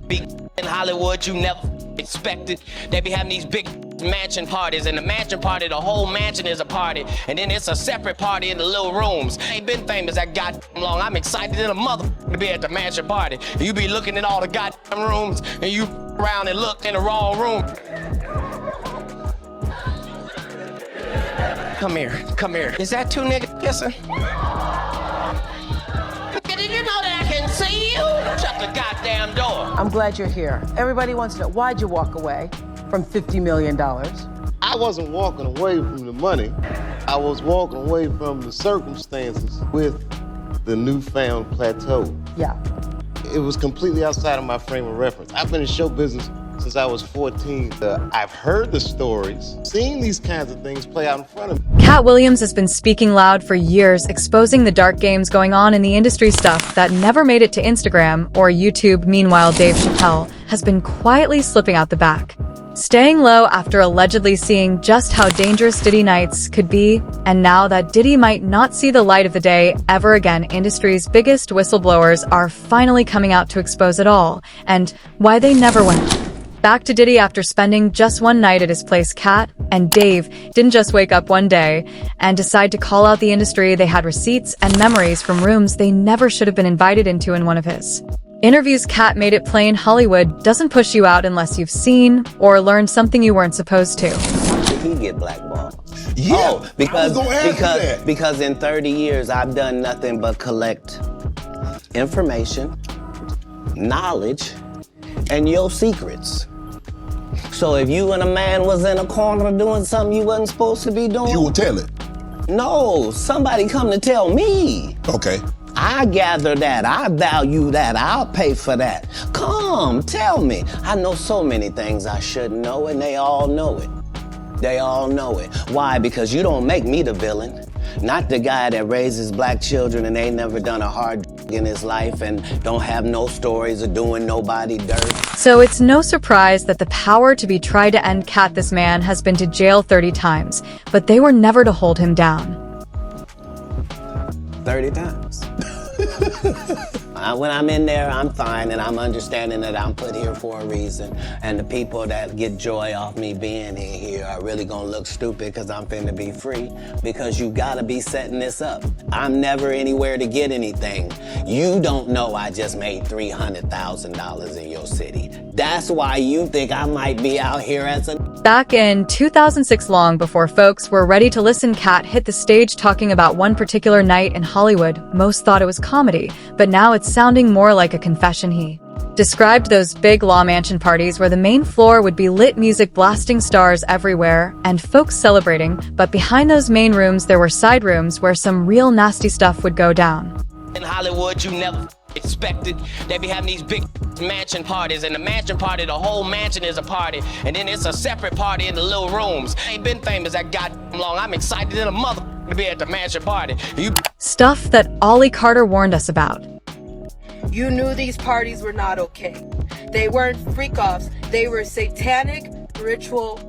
be in Hollywood you never expected. They be having these big mansion parties, and the mansion party, the whole mansion is a party, and then it's a separate party in the little rooms. I ain't been famous that goddamn long. I'm excited in a mother to be at the mansion party. You be looking at all the goddamn rooms, and you around and look in the wrong room. Come here, come here. Is that two niggas kissing? Did you know that I can see you? Shut the goddamn door. I'm glad you're here. Everybody wants to know, why'd you walk away from $50 million? I wasn't walking away from the money. I was walking away from the circumstances with the newfound plateau. Yeah. It was completely outside of my frame of reference. I've been in show business since I was 14. I've heard the stories, seen these kinds of things play out in front of me. Katt Williams has been speaking loud for years, exposing the dark games going on in the industry, stuff that never made it to Instagram or YouTube. Meanwhile, Dave Chappelle has been quietly slipping out the back, staying low after allegedly seeing just how dangerous Diddy nights could be. And now that Diddy might not see the light of the day ever again, industry's biggest whistleblowers are finally coming out to expose it all and why they never went back to Diddy after spending just one night at his place. Katt and Dave didn't just wake up one day and decide to call out the industry. They had receipts and memories from rooms they never should have been invited into. In one of his interviews, Katt made it plain Hollywood doesn't push you out unless you've seen or learned something you weren't supposed to. He get blackballed. Yeah, because in 30 years I've done nothing but collect information, knowledge, and your secrets. So if you and a man was in a corner doing something you wasn't supposed to be doing, you will tell it. No, somebody come to tell me. Okay. I gather that, I value that, I'll pay for that. Come, tell me. I know so many things I shouldn't know, and they all know it. They all know it. Why? Because you don't make me the villain. Not the guy that raises black children and ain't never done a hard in his life and don't have no stories of doing nobody dirt. So it's no surprise that the power to be tried to end Katt. This man has been to jail 30 times, but they were never to hold him down. 30 times. When I'm in there, I'm fine, and I'm understanding that I'm put here for a reason. And the people that get joy off me being in here are really gonna look stupid because I'm finna be free, because you gotta be setting this up. I'm never anywhere to get anything. You don't know I just made $300,000 in your city. That's why you think I might be out here as a... Back in 2006, long before folks were ready to listen, Katt hit the stage talking about one particular night in Hollywood. Most thought it was comedy, but now it's sounding more like a confession. He described those big law mansion parties where the main floor would be lit, music blasting, stars everywhere, and folks celebrating, but behind those main rooms there were side rooms where some real nasty stuff would go down. In Hollywood you never expected. They be having these big mansion parties, and the mansion party, the whole mansion is a party, and then it's a separate party in the little rooms. I ain't been famous that goddamn long. I'm excited in a mother to be at the mansion party. Stuff that Ollie Carter warned us about. You knew these parties were not okay. They weren't freak-offs. They were satanic ritual.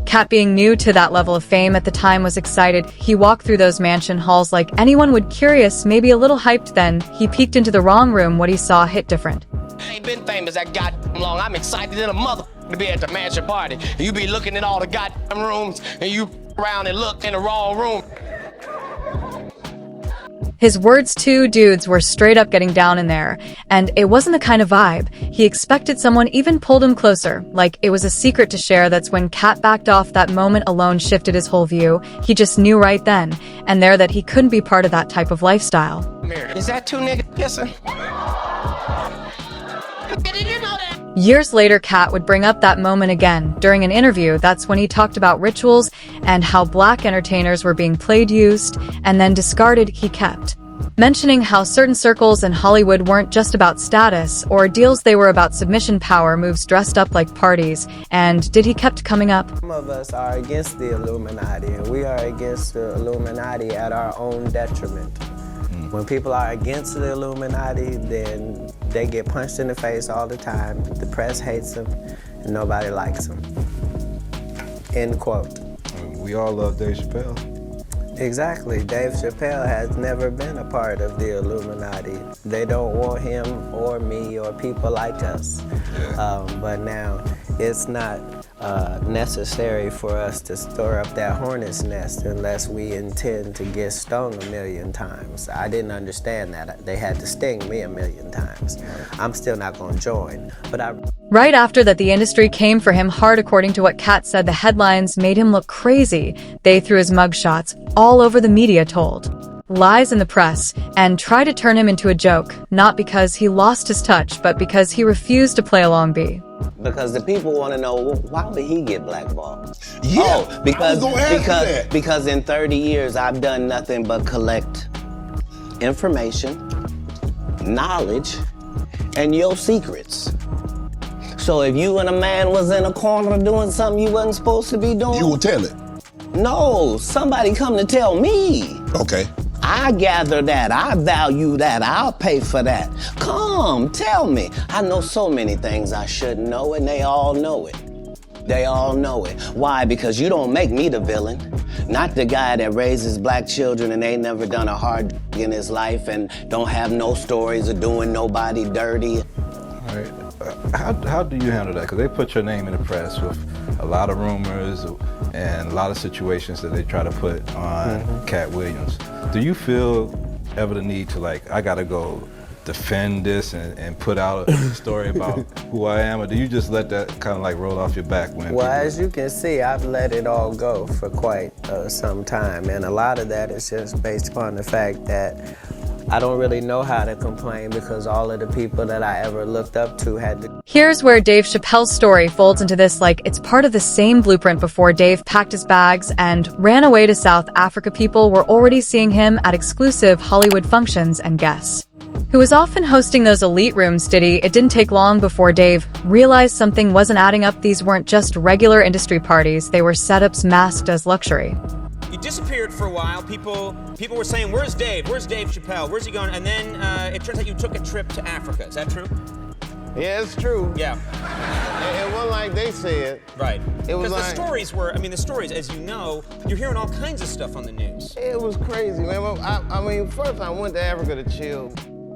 Katt, being new to that level of fame at the time, was excited. He walked through those mansion halls like anyone would, curious, maybe a little hyped. Then he peeked into the wrong room. What he saw hit different. I ain't been famous that goddamn long. I'm excited in a mother to be at the mansion party. You be looking at all the goddamn rooms, and you around and look in the wrong room. His words, two dudes were straight up getting down in there, and it wasn't the kind of vibe he expected. Someone even pulled him closer, like it was a secret to share. That's when Katt backed off. That moment alone shifted his whole view. He just knew right then and there that he couldn't be part of that type of lifestyle. Is that two niggas kissing? Did you know that? Years later, Katt would bring up that moment again during an interview. That's when he talked about rituals and how black entertainers were being played, used, and then discarded. He kept mentioning how certain circles in Hollywood weren't just about status or deals, they were about submission, power moves, dressed up like parties. And Diddy kept coming up. Some of us are against the Illuminati, and we are against the Illuminati at our own detriment. When people are against the Illuminati, then they get punched in the face all the time. The press hates them, and nobody likes them. End quote. We all love Dave Chappelle. Exactly. Dave Chappelle has never been a part of the Illuminati. They don't want him or me or people like us. But now it's not necessary for us to stir up that hornet's nest unless we intend to get stung a million times. I didn't understand that. They had to sting me a million times. I'm still not going to join. Right after that, the industry came for him hard. According to what Katt said, the headlines made him look crazy. They threw his mugshots all over the media, told lies in the press, and tried to turn him into a joke, not because he lost his touch, but because he refused to play along B. Because the people want to know, why would he get blackballed? Yeah, Because in 30 years, I've done nothing but collect information, knowledge, and your secrets. So if you and a man was in a corner doing something you wasn't supposed to be doing, you will tell it. No, somebody come to tell me. Okay. I gather that, I value that, I'll pay for that. Come, tell me. I know so many things I shouldn't know, and they all know it. They all know it. Why? Because you don't make me the villain. Not the guy that raises black children and ain't never done a hard in his life and don't have no stories of doing nobody dirty. All right. How do you handle that? Because they put your name in the press with a lot of rumors and a lot of situations that they try to put on Katt Williams. Do you feel ever the need to, like, I gotta go defend this and put out a story about who I am, or do you just let that kind of like roll off your back when Well, as you can see, I've let it all go for quite some time, and a lot of that is just based upon the fact that I don't really know how to complain because all of the people that I ever looked up to had to. Here's where Dave Chappelle's story folds into this like it's part of the same blueprint. Before Dave packed his bags and ran away to South Africa, people were already seeing him at exclusive Hollywood functions, and guess who was often hosting those elite rooms? Diddy. It didn't take long before Dave realized something wasn't adding up. These weren't just regular industry parties, they were setups masked as luxury. You disappeared for a while. People were saying, "Where's Dave? Where's Dave Chappelle? Where's he going?" And then it turns out you took a trip to Africa. Is that true? Yeah, it's true. Yeah. It wasn't like they said. Right. It was because like, the stories were, the stories, as you know, you're hearing all kinds of stuff on the news. it was crazy, man. I mean, first I went to Africa to chill.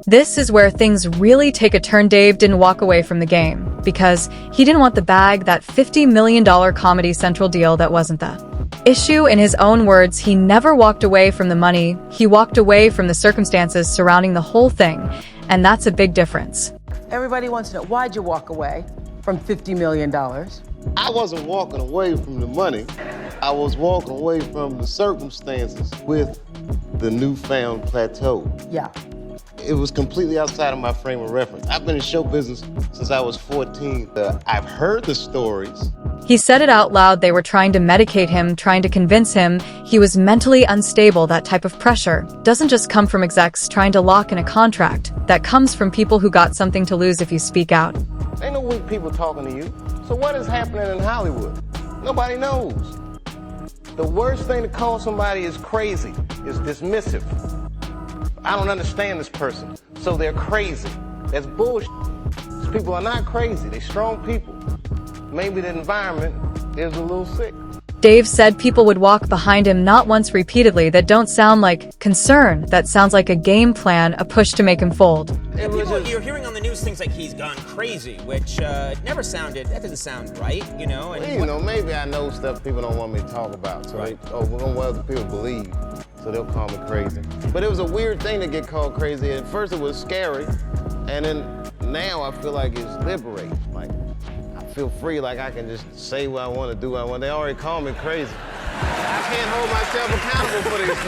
This is where things really take a turn. Dave didn't walk away from the game because he didn't want the bag, that $50 million Comedy Central deal that wasn't the issue. In his own words, he never walked away from the money, he walked away from the circumstances surrounding the whole thing, and that's a big difference. Everybody wants to know, why'd you walk away from $50 million? I wasn't walking away from the money. I was walking away from the circumstances with the newfound plateau. Yeah. It was completely outside of my frame of reference. I've been in show business since I was 14. I've heard the stories. He said it out loud. They were trying to medicate him, trying to convince him he was mentally unstable. That type of pressure doesn't just come from execs trying to lock in a contract. That comes from people who got something to lose if you speak out. Ain't no weak people talking to you. So what is happening in Hollywood? Nobody knows. The worst thing to call somebody is crazy, is dismissive. I don't understand this person, so they're crazy. That's bullshit. These people are not crazy, they're strong people. Maybe the environment is a little sick. Dave said people would walk behind him not once, repeatedly. That don't sound like concern, that sounds like a game plan, a push to make him fold. You're hearing on the news things like he's gone crazy, which that doesn't sound right, you know? And well, maybe I know stuff people don't want me to talk about, so right. We're gonna what other people believe, so they'll call me crazy. But it was a weird thing to get called crazy. At first it was scary, and then now I feel like it's liberating. Like, I feel free, like I can just say what I want to do what I want. They already call me crazy. I can't hold myself accountable for these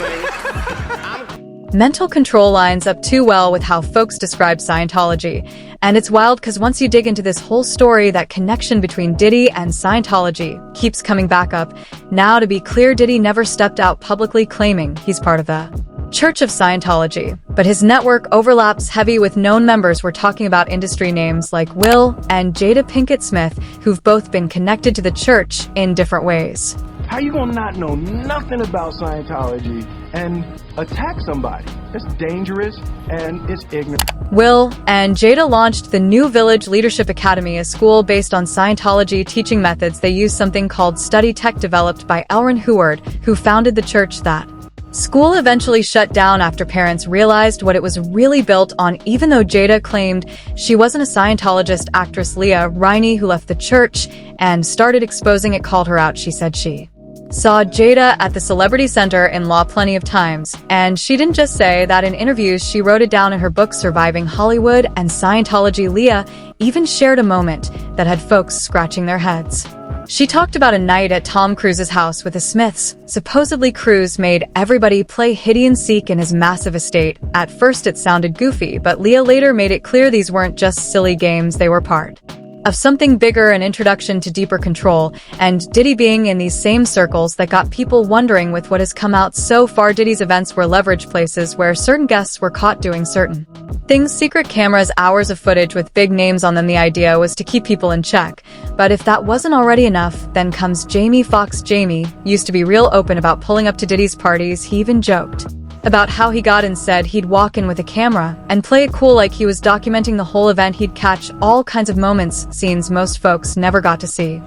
things. Mental control lines up too well with how folks describe Scientology. And it's wild because once you dig into this whole story, that connection between Diddy and Scientology keeps coming back up. Now, to be clear, Diddy never stepped out publicly claiming he's part of the Church of Scientology, but his network overlaps heavy with known members. We're talking about industry names like Will and Jada Pinkett Smith, who've both been connected to the church in different ways. How you gonna not know nothing about Scientology and attack somebody? It's dangerous and it's ignorant. Will and Jada launched the New Village Leadership Academy, a school based on Scientology teaching methods. They use something called Study Tech, developed by Elrin Heward, who founded the church. That School eventually shut down after parents realized what it was really built on, even though Jada claimed she wasn't a Scientologist. Actress Leah Riney, who left the church and started exposing it, called her out. She said she saw Jada at the Celebrity Center in Law plenty of times, and she didn't just say that in interviews. She wrote it down in her book Surviving Hollywood and Scientology. Leah even shared a moment that had folks scratching their heads. She talked about a night at Tom Cruise's house with the Smiths. Supposedly, Cruise made everybody play hide and seek in his massive estate. At first it sounded goofy, but Leah later made it clear these weren't just silly games, they were part of something bigger, an introduction to deeper control, and Diddy being in these same circles that got people wondering. With what has come out so far, Diddy's events were leveraged places where certain guests were caught doing certain things. Secret cameras, hours of footage with big names on them. The idea was to keep people in check. But if that wasn't already enough, then comes Jamie Foxx. Jamie used to be real open about pulling up to Diddy's parties. He even joked about how he got and said he'd walk in with a camera and play it cool like he was documenting the whole event. He'd catch all kinds of moments, scenes most folks never got to see.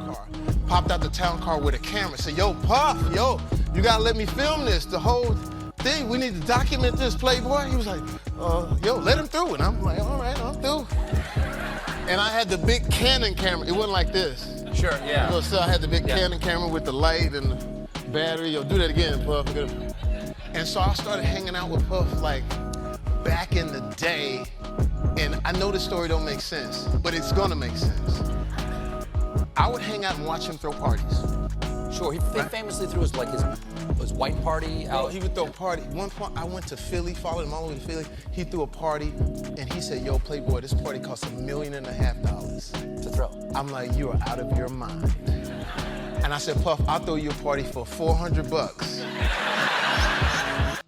Popped out the town car with a camera, said, yo, Puff, yo, you gotta let me film this, the whole thing, we need to document this, Playboy. He was like, yo, let him through. And I'm like, all right, I'm through. And I had the big Canon camera, it wasn't like this. Sure, yeah. So I had the big Canon camera with the light and the battery. Yo, do that again, Puff. And so I started hanging out with Puff like back in the day. And I know this story don't make sense, but it's gonna make sense. I would hang out and watch him throw parties. Sure, he famously threw his white party out. Well, he would throw a party. One point, I went to Philly, followed him all the way to Philly. He threw a party, and he said, yo, Playboy, this party costs $1.5 million to throw. I'm like, you are out of your mind. And I said, Puff, I'll throw you a party for $400.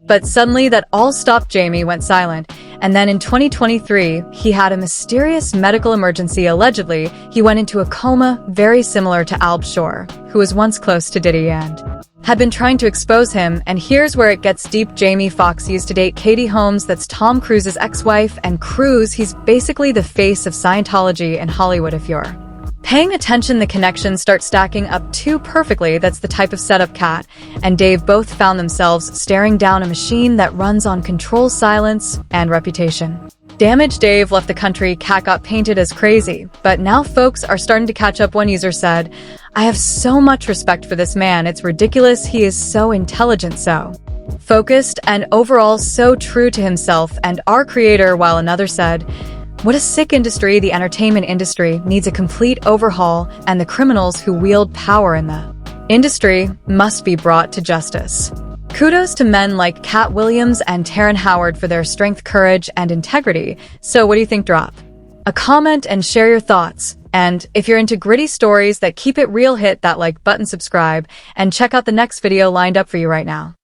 But suddenly that all stopped. Jamie went silent. And then in 2023, he had a mysterious medical emergency. Allegedly, he went into a coma, very similar to Al Shore, who was once close to Diddy and had been trying to expose him. And here's where it gets deep. Jamie Foxx used to date Katie Holmes, that's Tom Cruise's ex-wife, and Cruise, he's basically the face of Scientology in Hollywood. If you're paying attention, the connections start stacking up too perfectly. That's the type of setup Katt and Dave both found themselves staring down a machine that runs on control, silence, and reputation damage. Dave left the country, Katt got painted as crazy, but now folks are starting to catch up. One user said, I have so much respect for this man, it's ridiculous, he is so intelligent, so focused, and overall so true to himself and our creator, while another said, what a sick industry. The entertainment industry needs a complete overhaul, and the criminals who wield power in the industry must be brought to justice. Kudos to men like Katt Williams and Terrence Howard for their strength, courage, and integrity. So what do you think? Drop a comment and share your thoughts. And if you're into gritty stories that keep it real, hit that like button, subscribe, and check out the next video lined up for you right now.